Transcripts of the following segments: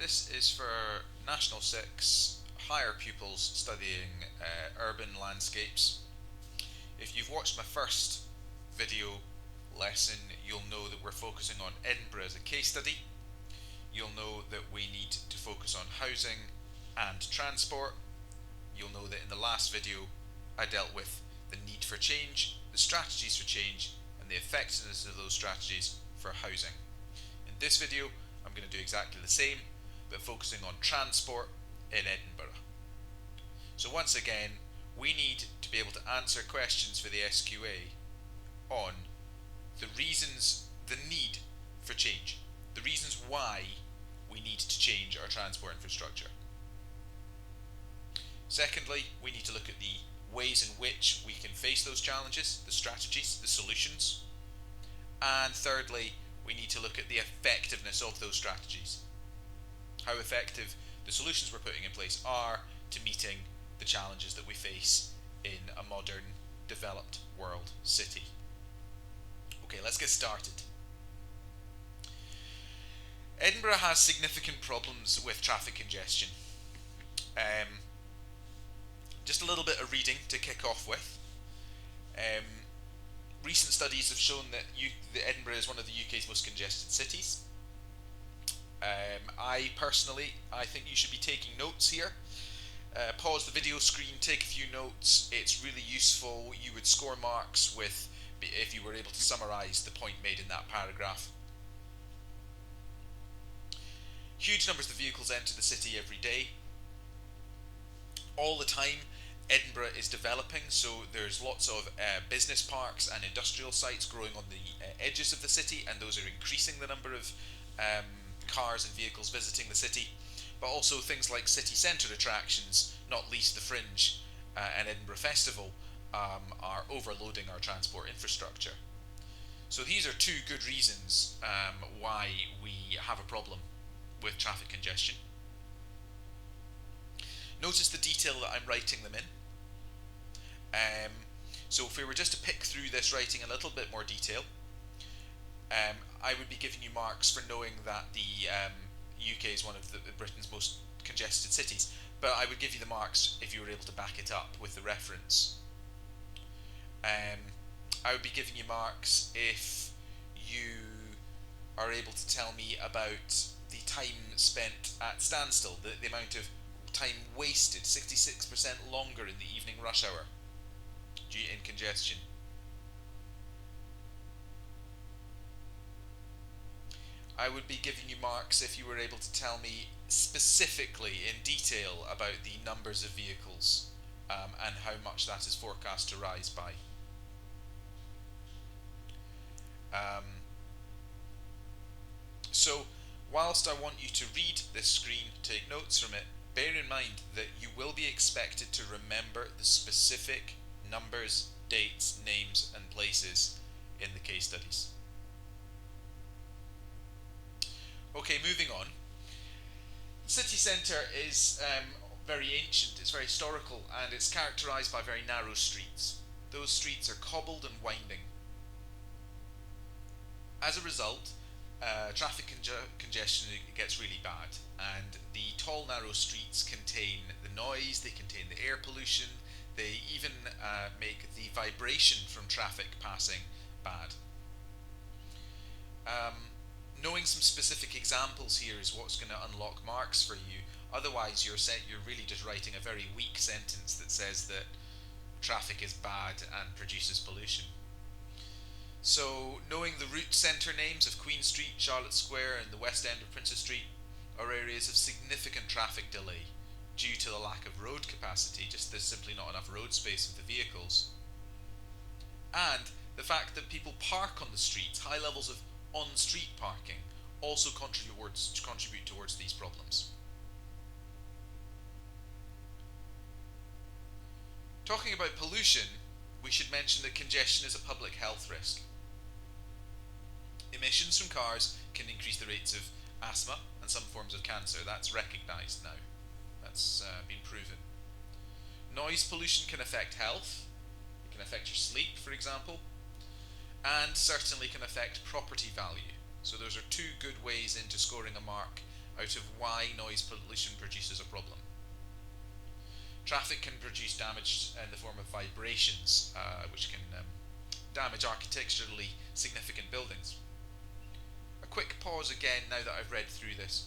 This is for National 6 higher pupils studying urban landscapes. If you've watched my first video lesson, you'll know that we're focusing on Edinburgh as a case study. You'll know that we need to focus on housing and transport. You'll know that in the last video I dealt with the need for change, the strategies for change, and the effectiveness of those strategies for housing. In this video, I'm going to do exactly the same, but focusing on transport in Edinburgh. So once again, we need to be able to answer questions for the SQA on the reasons, the need for change, the reasons why we need to change our transport infrastructure. Secondly, we need to look at the ways in which we can face those challenges, the strategies, the solutions. And thirdly, we need to look at the effectiveness of those strategies. How effective the solutions we're putting in place are to meeting the challenges that we face in a modern, developed world city. Okay, let's get started. Edinburgh has significant problems with traffic congestion. Just a little bit of reading to kick off with. Recent studies have shown that Edinburgh is one of the UK's most congested cities. I think you should be taking notes here. Pause the video screen, take a few notes. It's really useful. You would score marks if you were able to summarise the point made in that paragraph. Huge numbers of vehicles enter the city every day. All the time, Edinburgh is developing, so there's lots of business parks and industrial sites growing on the edges of the city, and those are increasing the number of cars and vehicles visiting the city. But also things like city centre attractions, not least the Fringe and Edinburgh Festival, are overloading our transport infrastructure. So these are two good reasons why we have a problem with traffic congestion. Notice the detail that I'm writing them in. So if we were just to pick through this writing in a little bit more detail, I would be giving you marks for knowing that the UK is one of Britain's most congested cities, but I would give you the marks if you were able to back it up with the reference. I would be giving you marks if you are able to tell me about the time spent at standstill, the amount of time wasted, 66% longer in the evening rush hour due in congestion. I would be giving you marks if you were able to tell me specifically in detail about the numbers of vehicles and how much that is forecast to rise by. So, whilst I want you to read this screen, take notes from it, bear in mind that you will be expected to remember the specific numbers, dates, names and places in the case studies. Okay, moving on. The city centre is very ancient, it's very historical, and it's characterised by very narrow streets. Those streets are cobbled and winding. As a result, traffic congestion gets really bad, and the tall narrow streets contain the noise, they contain the air pollution, they even make the vibration from traffic passing bad. Knowing some specific examples here is what's going to unlock marks for you. Otherwise, you're really just writing a very weak sentence that says that traffic is bad and produces pollution. So, knowing the route centre names of Queen Street, Charlotte Square and the west end of Princes Street are areas of significant traffic delay due to the lack of road capacity, just there's simply not enough road space for the vehicles. And the fact that people park on the streets, high levels of on-street parking, also contribute towards these problems. Talking about pollution, we should mention that congestion is a public health risk. Emissions from cars can increase the rates of asthma and some forms of cancer. That's recognised now. That's been proven. Noise pollution can affect health. It can affect your sleep, for example, and certainly can affect property value. So those are two good ways into scoring a mark out of why noise pollution produces a problem. Traffic can produce damage in the form of vibrations, which can damage architecturally significant buildings. A quick pause again now that I've read through this.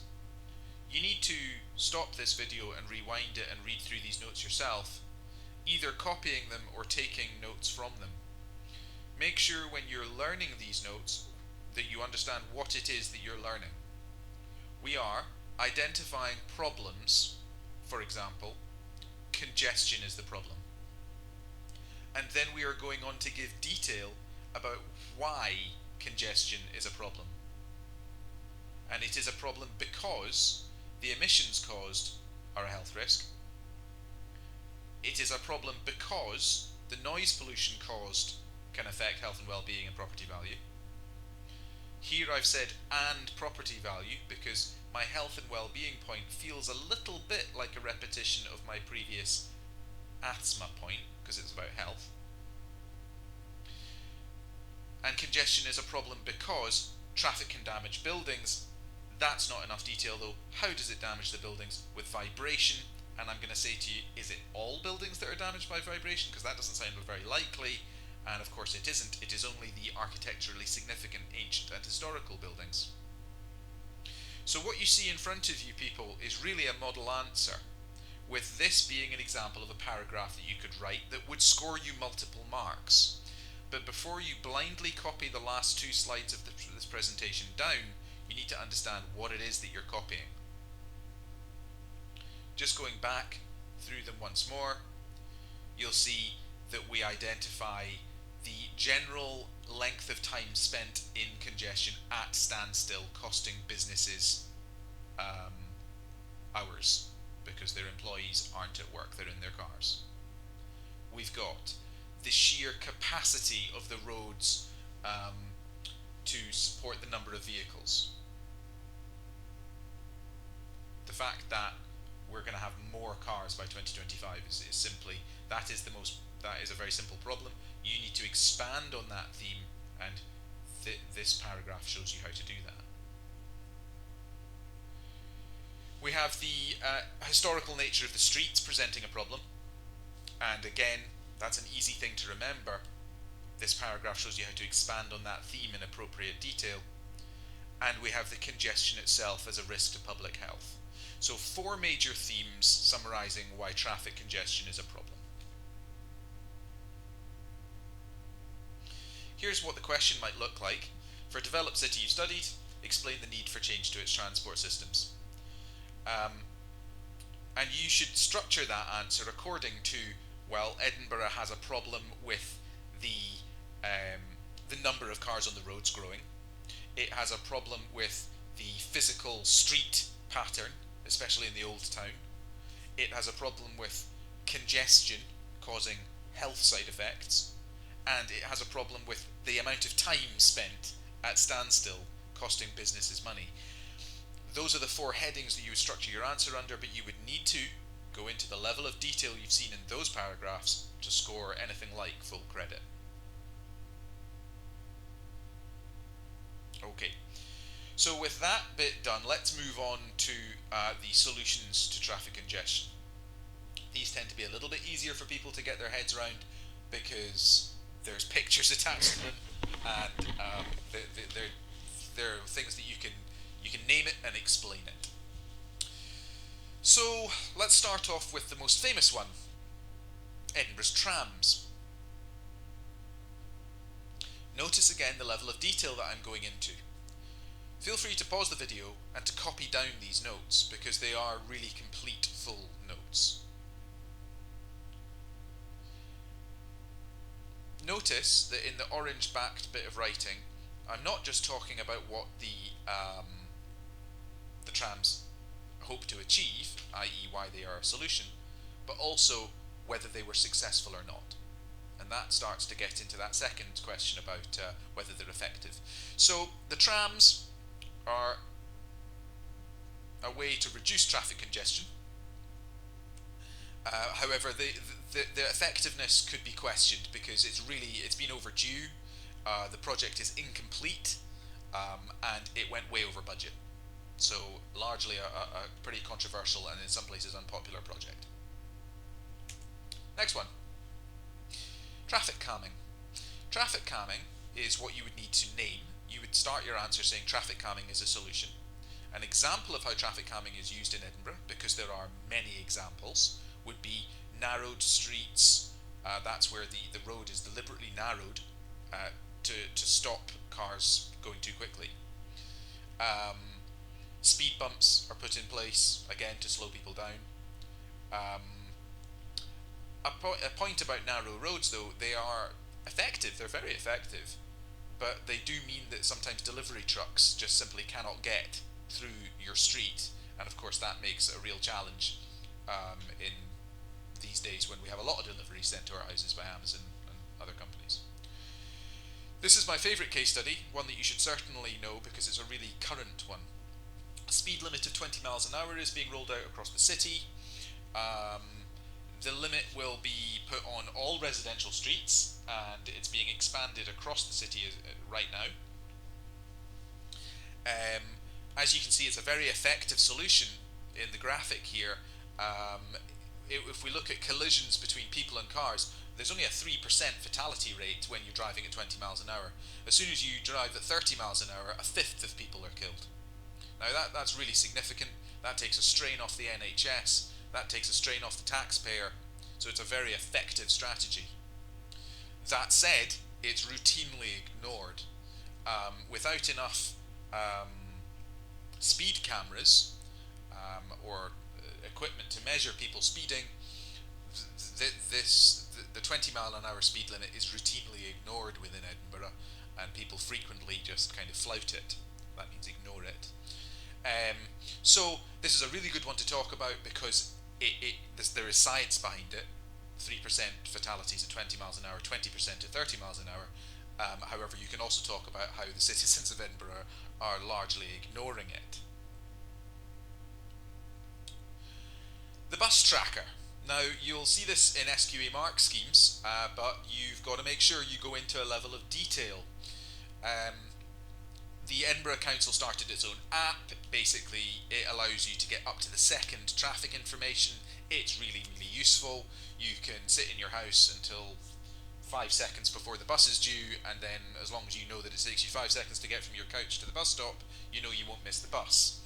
You need to stop this video and rewind it and read through these notes yourself, either copying them or taking notes from them. Make sure when you're learning these notes that you understand what it is that you're learning. We are identifying problems. For example, congestion is the problem. And then we are going on to give detail about why congestion is a problem. And it is a problem because the emissions caused are a health risk. It is a problem because the noise pollution caused can affect health and well-being and property value. Here I've said and property value because my health and well-being point feels a little bit like a repetition of my previous asthma point because it's about health. And congestion is a problem because traffic can damage buildings. That's not enough detail though. How does it damage the buildings? With vibration. And I'm going to say to you, is it all buildings that are damaged by vibration? Because that doesn't sound very likely. And of course it isn't. It is only the architecturally significant ancient and historical buildings. So what you see in front of you, people, is really a model answer, with this being an example of a paragraph that you could write that would score you multiple marks. But before you blindly copy the last two slides of this presentation down, you need to understand what it is that you're copying. Just going back through them once more, you'll see that we identify the general length of time spent in congestion at standstill costing businesses hours because their employees aren't at work, they're in their cars. We've got the sheer capacity of the roads to support the number of vehicles. The fact that we're going to have more cars by 2025 is simply, that is a very simple problem. You need to expand on that theme, and this paragraph shows you how to do that. We have the historical nature of the streets presenting a problem, and again, that's an easy thing to remember. This paragraph shows you how to expand on that theme in appropriate detail. And we have the congestion itself as a risk to public health. So 4 major themes summarising why traffic congestion is a problem. Here's what the question might look like. For a developed city you've studied, explain the need for change to its transport systems. And you should structure that answer according to, well, Edinburgh has a problem with the number of cars on the roads growing. It has a problem with the physical street pattern, especially in the old town. It has a problem with congestion causing health side effects. And it has a problem with the amount of time spent at standstill costing businesses money. Those are the 4 headings that you would structure your answer under, but you would need to go into the level of detail you've seen in those paragraphs to score anything like full credit. Okay, so with that bit done, let's move on to the solutions to traffic congestion. These tend to be a little bit easier for people to get their heads around because there's pictures attached to them, and they're things that you can name it and explain it. So let's start off with the most famous one, Edinburgh's trams. Notice again the level of detail that I'm going into. Feel free to pause the video and to copy down these notes because they are really complete, full notes. Notice that in the orange backed bit of writing, I'm not just talking about what the trams hope to achieve, i.e. why they are a solution, but also whether they were successful or not. And that starts to get into that second question about whether they're effective. So the trams are a way to reduce traffic congestion. However, the effectiveness could be questioned because it's been overdue. The project is incomplete, and it went way over budget. So largely a pretty controversial and in some places unpopular project. Next one, traffic calming. Traffic calming is what you would need to name. You would start your answer saying traffic calming is a solution. An example of how traffic calming is used in Edinburgh, because there are many examples, would be narrowed streets. That's where the road is deliberately narrowed to stop cars going too quickly. Um, Speed bumps are put in place, again, to slow people down. Um, a point about narrow roads, though, they are effective, they're very effective, but they do mean that sometimes delivery trucks just simply cannot get through your street, and of course that makes a real challenge in these days when we have a lot of deliveries sent to our houses by Amazon and other companies. This is my favourite case study, one that you should certainly know because it's a really current one. A speed limit of 20 miles an hour is being rolled out across the city. The limit will be put on all residential streets, and it's being expanded across the city right now. As you can see, it's a very effective solution in the graphic here. If we look at collisions between people and cars, there's only a 3% fatality rate when you're driving at 20 miles an hour. As soon as you drive at 30 miles an hour, a fifth of people are killed. Now that's really significant. That takes a strain off the NHS. That takes a strain off the taxpayer. So it's a very effective strategy. That said, it's routinely ignored. Without enough speed cameras or equipment to measure people speeding, the 20 mile an hour speed limit is routinely ignored within Edinburgh, and people frequently just kind of flout it. That means ignore it. So this is a really good one to talk about because there is science behind it. 3% fatalities at 20 miles an hour, 20% at 30 miles an hour. However, you can also talk about how the citizens of Edinburgh are largely ignoring it. The bus tracker. Now, you'll see this in SQA mark schemes, but you've got to make sure you go into a level of detail. The Edinburgh Council started its own app. Basically, it allows you to get up to the second traffic information. It's really, really useful. You can sit in your house until 5 seconds before the bus is due, and then as long as you know that it takes you 5 seconds to get from your couch to the bus stop, you know you won't miss the bus.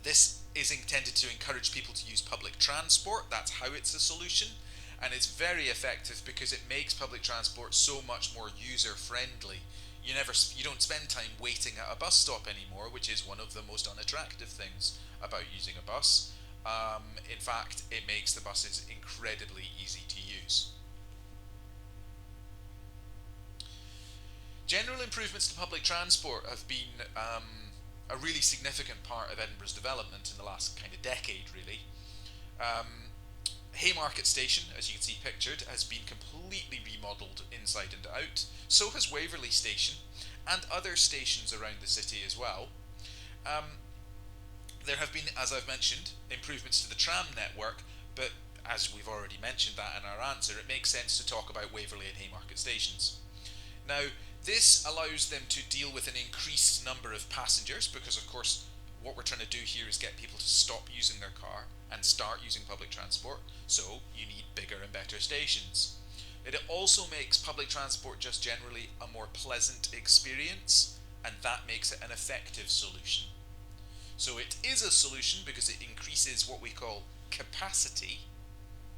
This is intended to encourage people to use public transport. That's how it's a solution, and it's very effective because it makes public transport so much more user friendly. You don't spend time waiting at a bus stop anymore, which is one of the most unattractive things about using a bus. In fact, it makes the buses incredibly easy to use. General improvements to public transport have been a really significant part of Edinburgh's development in the last kind of decade, really. Haymarket Station, as you can see pictured, has been completely remodelled inside and out. So has Waverley Station, and other stations around the city as well. There have been, as I've mentioned, improvements to the tram network, but as we've already mentioned that in our answer, it makes sense to talk about Waverley and Haymarket stations. Now, this allows them to deal with an increased number of passengers, because of course what we're trying to do here is get people to stop using their car and start using public transport, so you need bigger and better stations. It also makes public transport just generally a more pleasant experience, and that makes it an effective solution. So it is a solution because it increases what we call capacity.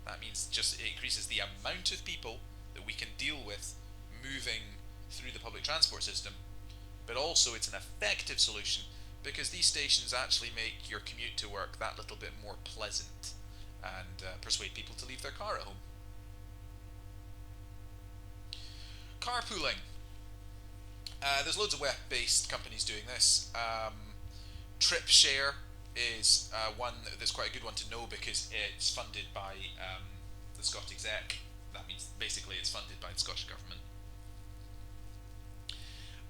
That means just it increases the amount of people that we can deal with moving through the public transport system. But also it's an effective solution because these stations actually make your commute to work that little bit more pleasant and persuade people to leave their car at home. Carpooling. There's loads of web-based companies doing this. TripShare is one that's quite a good one to know because it's funded by the Scottish Exec. That means basically it's funded by the Scottish Government.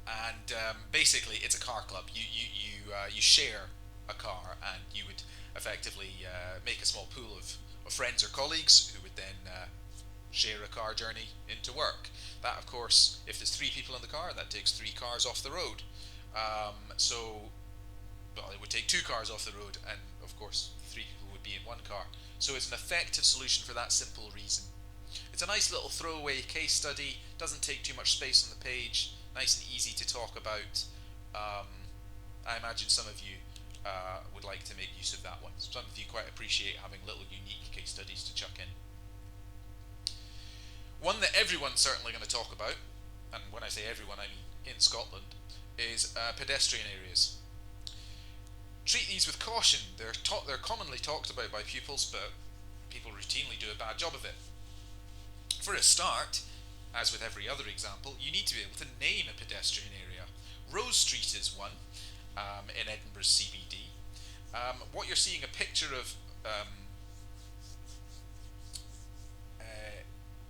And basically it's a car club. You share a car, and you would effectively make a small pool of friends or colleagues who would then share a car journey into work. That, of course, if there's 3 people in the car, that takes 3 cars off the road. So, well, it would take two cars off the road, and of course, three people would be in one car. So it's an effective solution for that simple reason. It's a nice little throwaway case study, doesn't take too much space on the page, nice and easy to talk about. Um, I imagine some of you would like to make use of that one. Some of you quite appreciate having little unique case studies to chuck in. One that everyone's certainly going to talk about, and when I say everyone, I mean in Scotland, is pedestrian areas. Treat these with caution. They're commonly talked about by pupils, but people routinely do a bad job of it. For a start, as with every other example, you need to be able to name a pedestrian area. Rose Street is one in Edinburgh's CBD. What you're seeing a picture of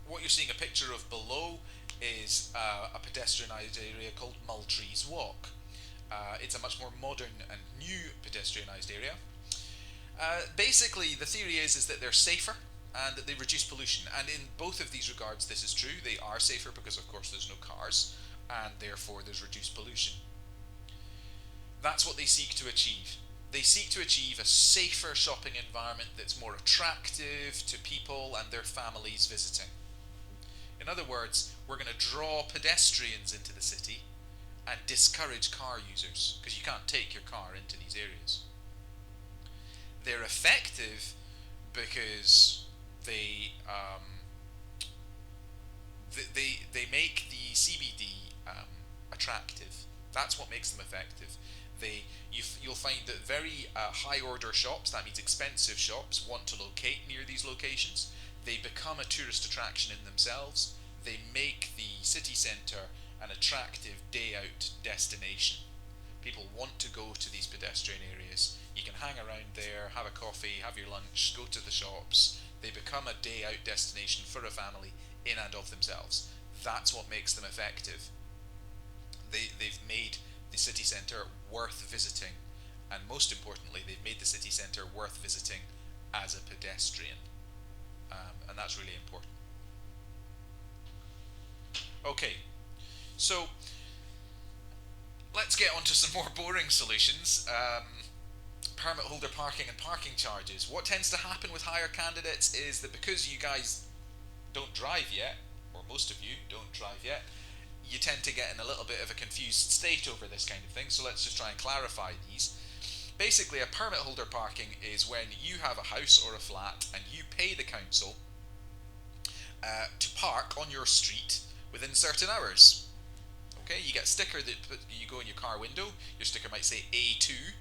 what you're seeing a picture of below is a pedestrianised area called Multrees Walk. It's a much more modern and new pedestrianised area. Basically, the theory is that they're safer and that they reduce pollution. And in both of these regards, this is true. They are safer because, of course, there's no cars, and therefore there's reduced pollution. That's what they seek to achieve. They seek to achieve a safer shopping environment that's more attractive to people and their families visiting. In other words, we're going to draw pedestrians into the city and discourage car users, because you can't take your car into these areas. They're effective because they make the CBD attractive. That's what makes them effective. You'll find that very high order shops, that means expensive shops, want to locate near these locations. They become a tourist attraction in themselves. They make the city centre an attractive day out destination. People want to go to these pedestrian areas. You can hang around there, have a coffee, have your lunch, go to the shops. They become a day out destination for a family in and of themselves. That's what makes them effective. They've made the city centre worth visiting, and most importantly, they've made the city centre worth visiting as a pedestrian, and that's really important. Okay, so let's get on to some more boring solutions. Permit holder parking and parking charges. What tends to happen with hire candidates is that because you guys don't drive yet, or most of you don't drive yet, you tend to get in a little bit of a confused state over this kind of thing, so let's just try and clarify these. Basically, a permit holder parking is when you have a house or a flat and you pay the council to park on your street within certain hours. Okay, you get a sticker that you go in your car window, your sticker might say A2,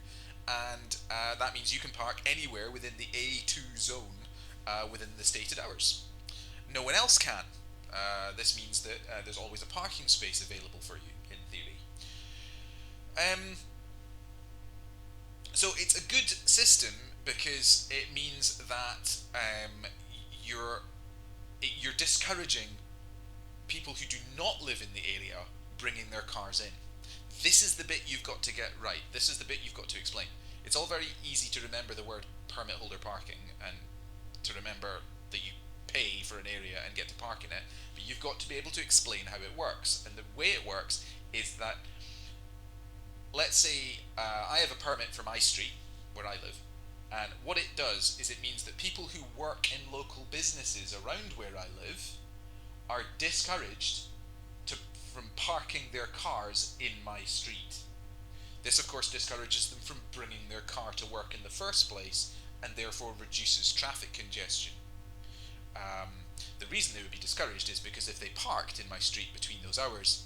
and that means you can park anywhere within the A2 zone within the stated hours. No one else can. This means that there's always a parking space available for you, in theory. So it's a good system because it means that you're discouraging people who do not live in the area bringing their cars in. This is the bit you've got to get right. This is the bit you've got to explain. It's all very easy to remember the word permit holder parking and to remember that you pay for an area and get to park in it, but you've got to be able to explain how it works. And the way it works is that, let's say I have a permit for my street where I live, and what it does is it means that people who work in local businesses around where I live are discouraged from parking their cars in my street. This, of course, discourages them from bringing their car to work in the first place, and therefore reduces traffic congestion. The reason they would be discouraged is because if they parked in my street between those hours,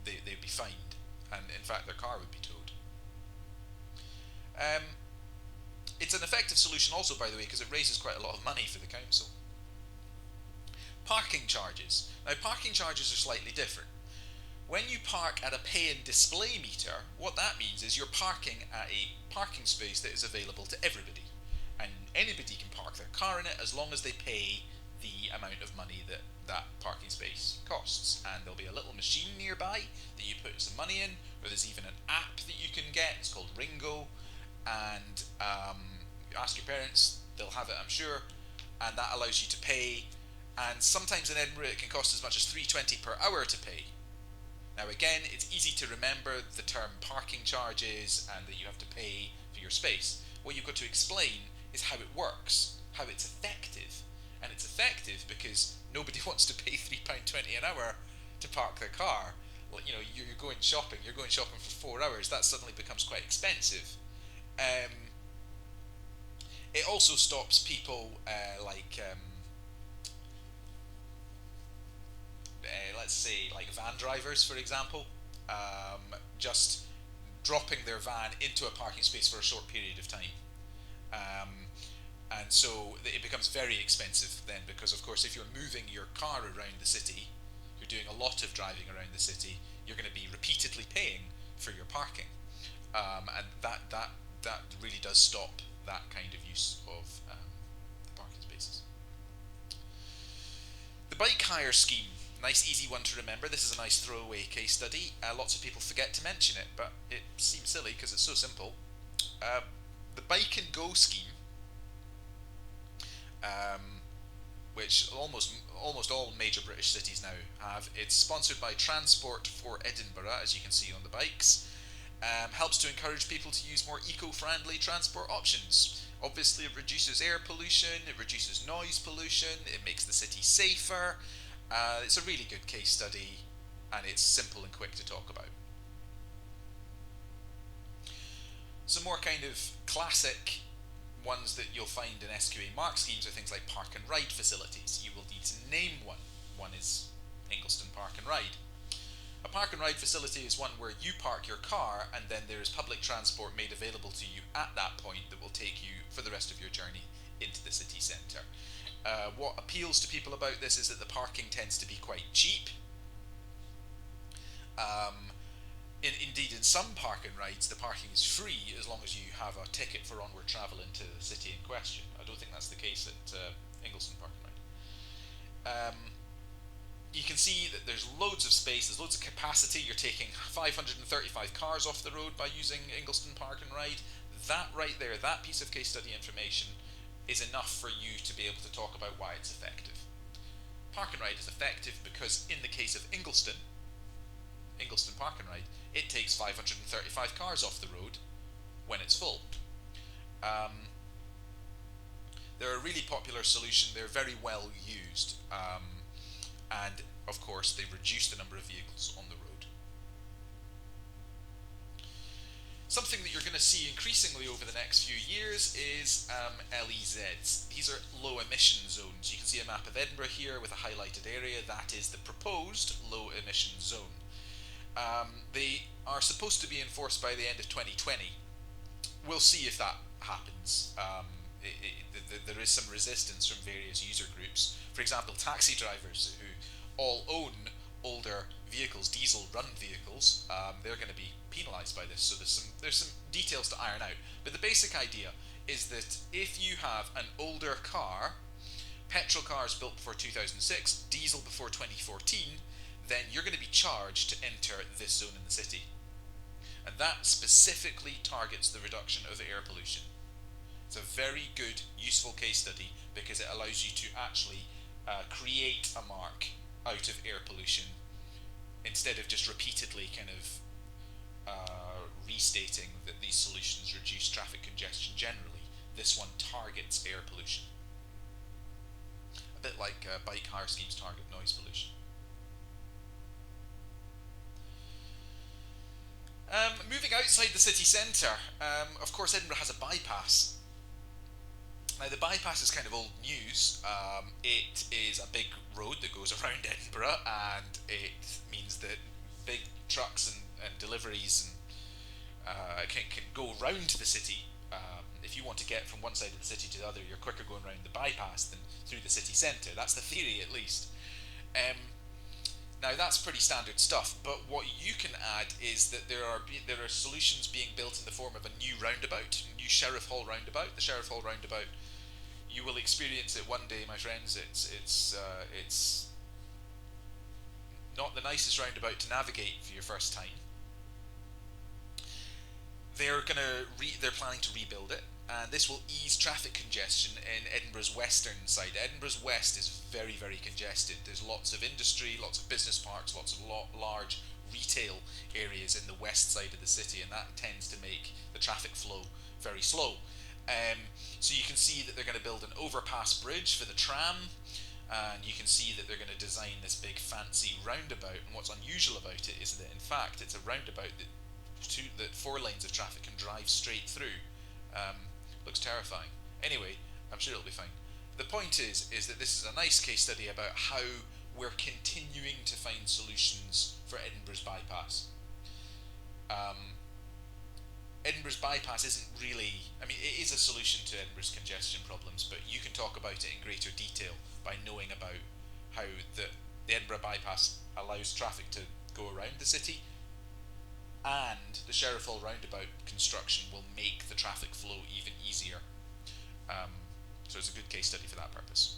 they'd be fined, and in fact their car would be towed. It's an effective solution also, by the way, because it raises quite a lot of money for the council. Parking charges. Now, parking charges are slightly different. When you park at a pay and display meter, what that means is you're parking at a parking space that is available to everybody. And anybody can park their car in it as long as they pay the amount of money that that parking space costs. And there'll be a little machine nearby that you put some money in, or there's even an app that you can get. It's called Ringo. And you ask your parents, they'll have it, I'm sure. And that allows you to pay. And sometimes in Edinburgh it can cost as much as $3.20 per hour to pay. Now again, it's easy to remember the term parking charges and that you have to pay for your space. What you've got to explain is how it works, how it's effective. And it's effective because nobody wants to pay £3.20 an hour to park their car. You know, you're going shopping, for 4 hours, that suddenly becomes quite expensive. Um, it also stops people let's say, like van drivers, for example, just dropping their van into a parking space for a short period of time. Um, and so it becomes very expensive then, because of course if you're moving your car around the city, you're doing a lot of driving around the city, you're going to be repeatedly paying for your parking, and that really does stop that kind of use of the parking spaces. The bike hire scheme, nice easy one to remember. This is a nice throwaway case study. Lots of people forget to mention it, but it seems silly because it's so simple. Uh, the Bike and Go scheme, um, which almost all major British cities now have. It's sponsored by Transport for Edinburgh, as you can see on the bikes. Helps to encourage people to use more eco-friendly transport options. Obviously, it reduces air pollution, it reduces noise pollution, it makes the city safer. It's a really good case study, and it's simple and quick to talk about. Some more kind of classic ones that you'll find in SQA mark schemes are things like park and ride facilities. You will need to name one. One is Ingliston Park and Ride. A park and ride facility is one where you park your car and then there is public transport made available to you at that point that will take you for the rest of your journey into the city centre. What appeals to people about this is that the parking tends to be quite cheap. Indeed, in some park and rides, the parking is free as long as you have a ticket for onward travel into the city in question. I don't think that's the case at Ingliston Park and Ride. You can see that there's loads of space, there's loads of capacity. You're taking 535 cars off the road by using Ingliston Park and Ride. That right there, that piece of case study information is enough for you to be able to talk about why it's effective. Park and Ride is effective because in the case of Ingliston Park and Ride, it takes 535 cars off the road when it's full. They're a really popular solution, they're very well used, and of course they reduce the number of vehicles on the road. Something that you're going to see increasingly over the next few years is LEZs. These are low emission zones. You can see a map of Edinburgh here with a highlighted area. That is the proposed low emission zone. They are supposed to be enforced by the end of 2020. We'll see if that happens. There is some resistance from various user groups. For example, taxi drivers who all own older vehicles, diesel-run vehicles, they're going to be penalised by this. So there's some details to iron out. But the basic idea is that if you have an older car, petrol cars built before 2006, diesel before 2014, then you're going to be charged to enter this zone in the city. And that specifically targets the reduction of air pollution. It's a very good, useful case study because it allows you to actually create a mark out of air pollution instead of just repeatedly kind of restating that these solutions reduce traffic congestion generally. This one targets air pollution. A bit like bike hire schemes target noise pollution. Moving outside the city centre, of course Edinburgh has a bypass. Now the bypass is kind of old news. It is a big road that goes around Edinburgh, and it means that big trucks and deliveries can go round the city. If you want to get from one side of the city to the other, you're quicker going around the bypass than through the city centre. That's the theory, at least. Now that's pretty standard stuff, but what you can add is that there are solutions being built in the form of a new roundabout, new Sheriff Hall roundabout. The Sheriff Hall roundabout, you will experience it one day, my friends. It's not the nicest roundabout to navigate for your first time. They're planning to rebuild it, and this will ease traffic congestion in Edinburgh's western side. Edinburgh's west is very, very congested. There's lots of industry, lots of business parks, lots of large retail areas in the west side of the city, and that tends to make the traffic flow very slow. So you can see that they're going to build an overpass bridge for the tram, and you can see that they're going to design this big fancy roundabout. And what's unusual about it is that in fact it's a roundabout that 4 lanes of traffic can drive straight through. Looks terrifying. Anyway, I'm sure it'll be fine. The point is that this is a nice case study about how we're continuing to find solutions for Edinburgh's bypass. Edinburgh's bypass isn't really, I mean, it is a solution to Edinburgh's congestion problems, but you can talk about it in greater detail by knowing about how the Edinburgh bypass allows traffic to go around the city, and the Sheriff Hall roundabout construction will make the traffic flow even easier. So it's a good case study for that purpose.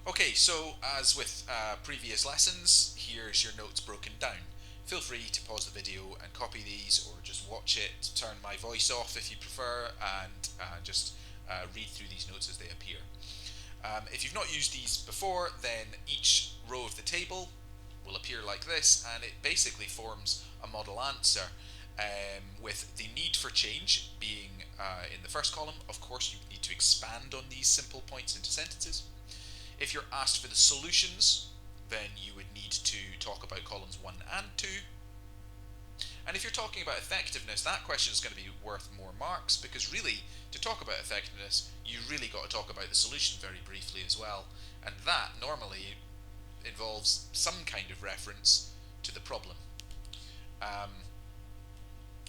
Okay, so as with previous lessons, here's your notes broken down. Feel free to pause the video and copy these, or just watch it, turn my voice off if you prefer, and just read through these notes as they appear. If you've not used these before, then each row of the table will appear like this, and it basically forms a model answer, with the need for change being in the first column. Of course, you need to expand on these simple points into sentences. If you're asked for the solutions, then you would need to talk about columns 1 and 2. And if you're talking about effectiveness, that question is going to be worth more marks, because really, to talk about effectiveness, you really got to talk about the solution very briefly as well. And that normally involves some kind of reference to the problem.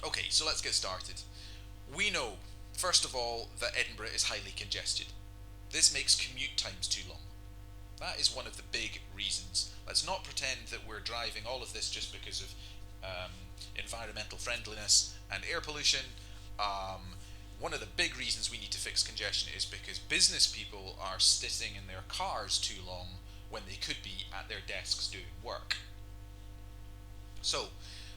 Okay, so let's get started. We know, first of all, that Edinburgh is highly congested. This makes commute times too long. That is one of the big reasons. Let's not pretend that we're driving all of this just because of environmental friendliness and air pollution. One of the big reasons we need to fix congestion is because business people are sitting in their cars too long when they could be at their desks doing work. So,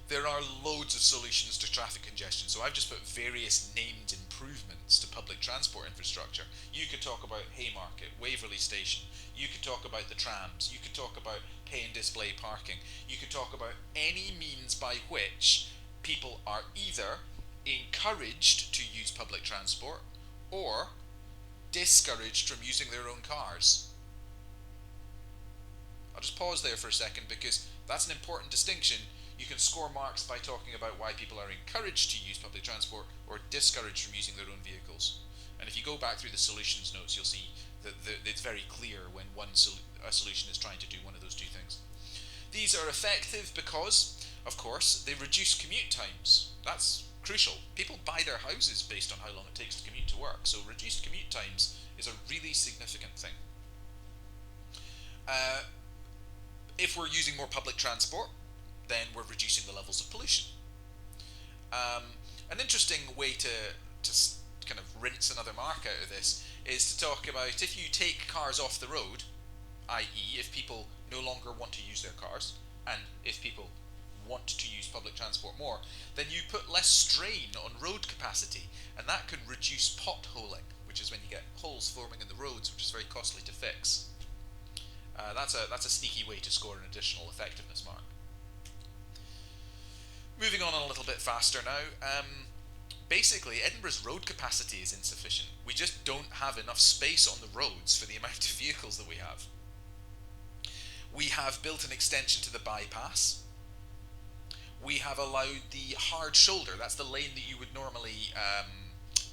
there are loads of solutions to traffic congestion. So I've just put various named improvements to public transport infrastructure. You could talk about Haymarket, Waverley Station. You could talk about the trams. You could talk about pay and display parking. You could talk about any means by which people are either encouraged to use public transport or discouraged from using their own cars. I'll just pause there for a second, because that's an important distinction. You can score marks by talking about why people are encouraged to use public transport or discouraged from using their own vehicles. And if you go back through the solutions notes, you'll see that it's very clear when a solution is trying to do one of those two things. These are effective because, of course, they reduce commute times. That's crucial. People buy their houses based on how long it takes to commute to work, so reduced commute times is a really significant thing. If we're using more public transport, then we're reducing the levels of pollution. An interesting way to kind of rinse another mark out of this is to talk about if you take cars off the road, i.e. if people no longer want to use their cars, and if people want to use public transport more, then you put less strain on road capacity, and that can reduce potholing, which is when you get holes forming in the roads, which is very costly to fix. That's a sneaky way to score an additional effectiveness mark. Moving on a little bit faster now. Basically, Edinburgh's road capacity is insufficient. We just don't have enough space on the roads for the amount of vehicles that we have. We have built an extension to the bypass. We have allowed the hard shoulder, that's the lane that you would normally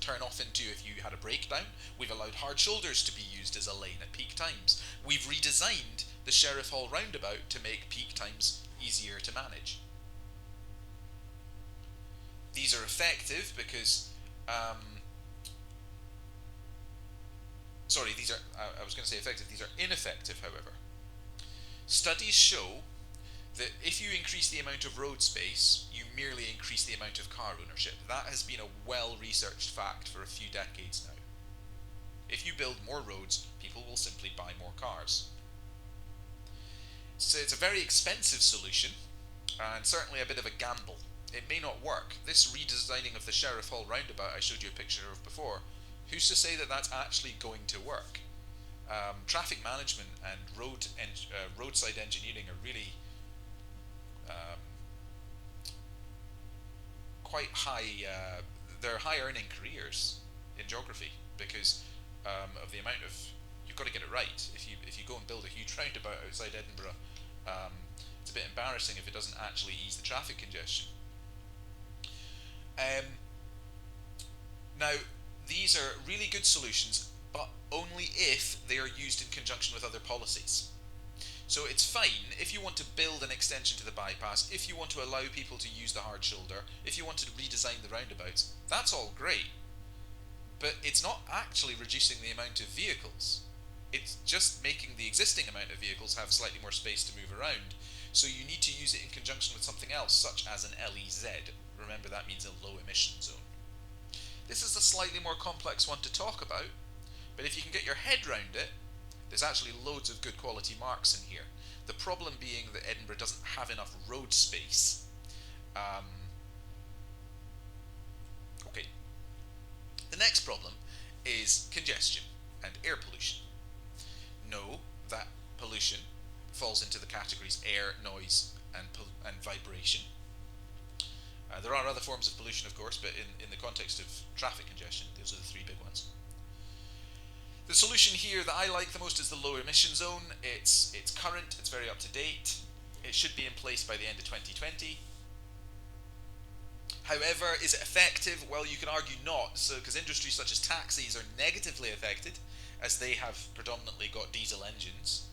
turn off into if you had a breakdown. We've allowed hard shoulders to be used as a lane at peak times. We've redesigned the Sheriff Hall roundabout to make peak times easier to manage. These are effective because, I was going to say effective, these are ineffective, however. Studies show that if you increase the amount of road space, you merely increase the amount of car ownership. That has been a well-researched fact for a few decades now. If you build more roads, people will simply buy more cars. So it's a very expensive solution, and certainly a bit of a gamble. It may not work. This redesigning of the Sheriff Hall roundabout I showed you a picture of before, who's to say that that's actually going to work? Traffic management and roadside engineering are really um, quite high. They're high earning careers in geography because of the amount of, you've got to get it right. If you go and build a huge roundabout outside Edinburgh, it's a bit embarrassing if it doesn't actually ease the traffic congestion. Um, Now, these are really good solutions, but only if they are used in conjunction with other policies. So it's fine if you want to build an extension to the bypass, if you want to allow people to use the hard shoulder, if you want to redesign the roundabouts, that's all great. But it's not actually reducing the amount of vehicles. It's just making the existing amount of vehicles have slightly more space to move around. So you need to use it in conjunction with something else, such as an LEZ. Remember, that means a low emission zone. This is a slightly more complex one to talk about, but if you can get your head round it, there's actually loads of good quality marks in here. The problem being that Edinburgh doesn't have enough road space. Okay. The next problem is congestion and air pollution. Know that pollution falls into the categories air, noise, and vibration. There are other forms of pollution, of course, but in the context of traffic congestion, those are the three big ones. The solution here that I like the most is the low emission zone. It's current, it's very up to date. It should be in place by the end of 2020. However, is it effective? Well, you can argue not, because industries such as taxis are negatively affected, as they have predominantly got diesel engines,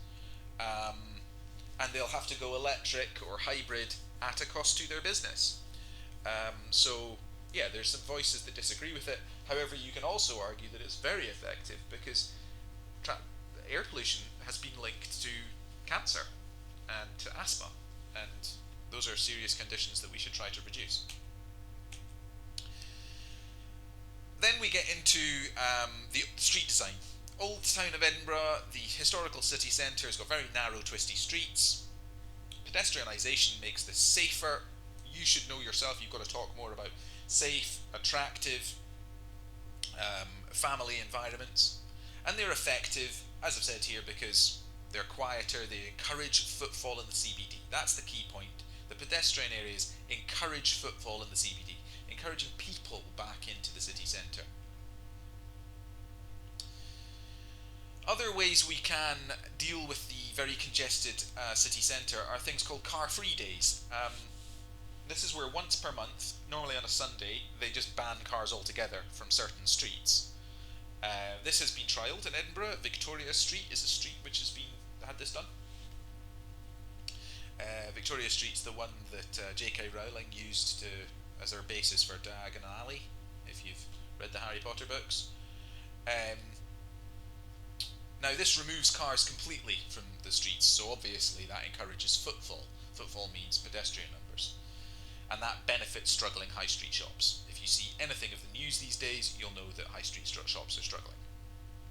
and they'll have to go electric or hybrid at a cost to their business. So yeah, there's some voices that disagree with it. However, you can also argue that it's very effective because air pollution has been linked to cancer and to asthma, and those are serious conditions that we should try to reduce. Then we get into the street design. Old town of Edinburgh, the historical city centre, has got very narrow, twisty streets. Pedestrianisation makes this safer. You should know yourself, you've got to talk more about safe, attractive, family environments. And they're effective, as I've said here, because they're quieter, they encourage footfall in the CBD. That's the key point. The pedestrian areas encourage footfall in the CBD, encouraging people back into the city centre. Other ways we can deal with the very congested city centre are things called car-free days. This is where once per month, normally on a Sunday, they just ban cars altogether from certain streets. This has been trialled in Edinburgh. Victoria Street is a street which has had this done. Victoria Street's the one that J.K. Rowling used as her basis for Diagon Alley, if you've read the Harry Potter books. Now this removes cars completely from the streets, so obviously that encourages footfall. Footfall means pedestrian numbers. And that benefits struggling high street shops. If you see anything of the news these days, you'll know that high street shops are struggling.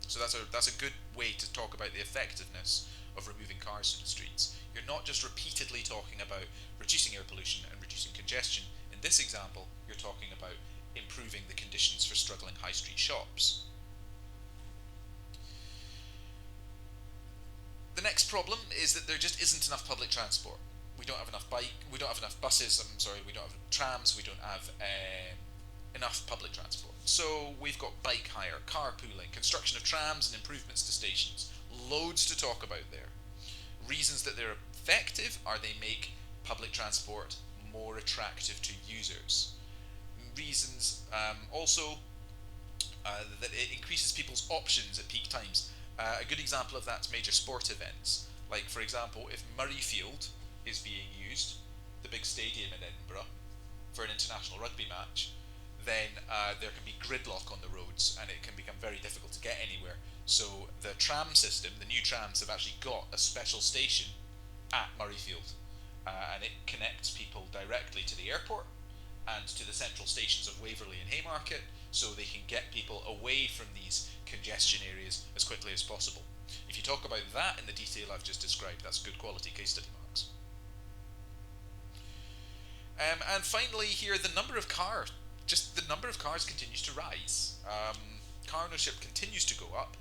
So that's a good way to talk about the effectiveness of removing cars from the streets. You're not just repeatedly talking about reducing air pollution and reducing congestion. In this example, you're talking about improving the conditions for struggling high street shops. The next problem is that there just isn't enough public transport. We don't have enough we don't have enough buses, we don't have trams, we don't have enough public transport. So we've got bike hire, carpooling, construction of trams and improvements to stations. Loads to talk about there. Reasons that they're effective are they make public transport more attractive to users. Reasons also that it increases people's options at peak times. A good example of that's major sport events. Like, for example, if Murrayfield is being used, the big stadium in Edinburgh, for an international rugby match, then there can be gridlock on the roads and it can become very difficult to get anywhere. So the tram system, the new trams, have actually got a special station at Murrayfield, and it connects people directly to the airport and to the central stations of Waverley and Haymarket, so they can get people away from these congestion areas as quickly as possible. If you talk about that in the detail I've just described, that's good quality case study marks. And finally here, the number of cars continues to rise. Car ownership continues to go up,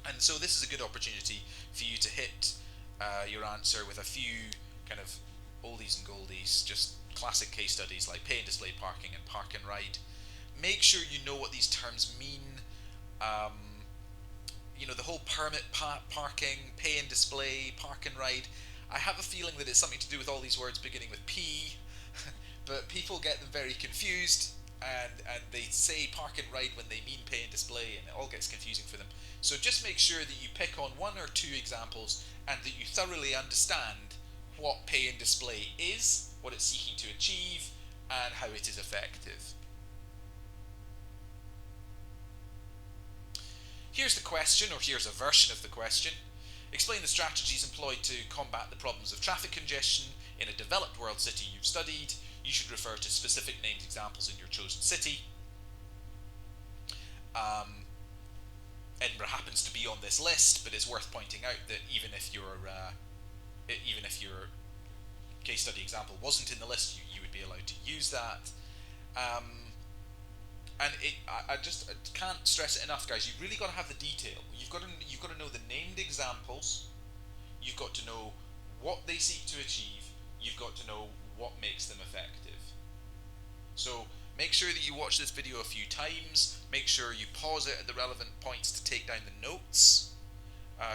and so this is a good opportunity for you to hit your answer with a few kind of oldies and goldies, just classic case studies like pay and display parking and park and ride. Make sure you know what these terms mean. Um, the whole permit parking, pay and display, park and ride. I have a feeling that it's something to do with all these words beginning with P, but people get them very confused, and they say park and ride when they mean pay and display, and it all gets confusing for them. So just make sure that you pick on one or two examples and that you thoroughly understand what pay and display is, what it's seeking to achieve, and how it is effective. Here's the question, or here's a version of the question. Explain the strategies employed to combat the problems of traffic congestion in a developed world city you've studied. You should refer to specific named examples in your chosen city. Edinburgh happens to be on this list, but it's worth pointing out that even if your case study example wasn't in the list, you would be allowed to use that. And I just can't stress it enough, guys. You've really got to have the detail. You've got to know the named examples. You've got to know what they seek to achieve. You've got to know what makes them effective. So make sure that you watch this video a few times. Make sure you pause it at the relevant points to take down the notes,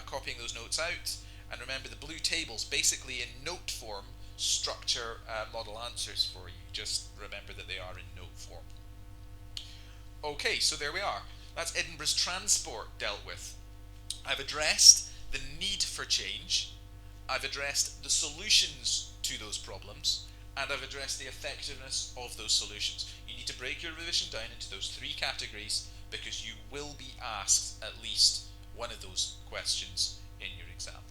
copying those notes out. And remember, the blue tables, basically in note form, structure model answers for you. Just remember that they are in note form. Okay, so there we are. That's Edinburgh's transport dealt with. I've addressed the need for change, I've addressed the solutions to those problems, and I've addressed the effectiveness of those solutions. You need to break your revision down into those three categories because you will be asked at least one of those questions in your exam.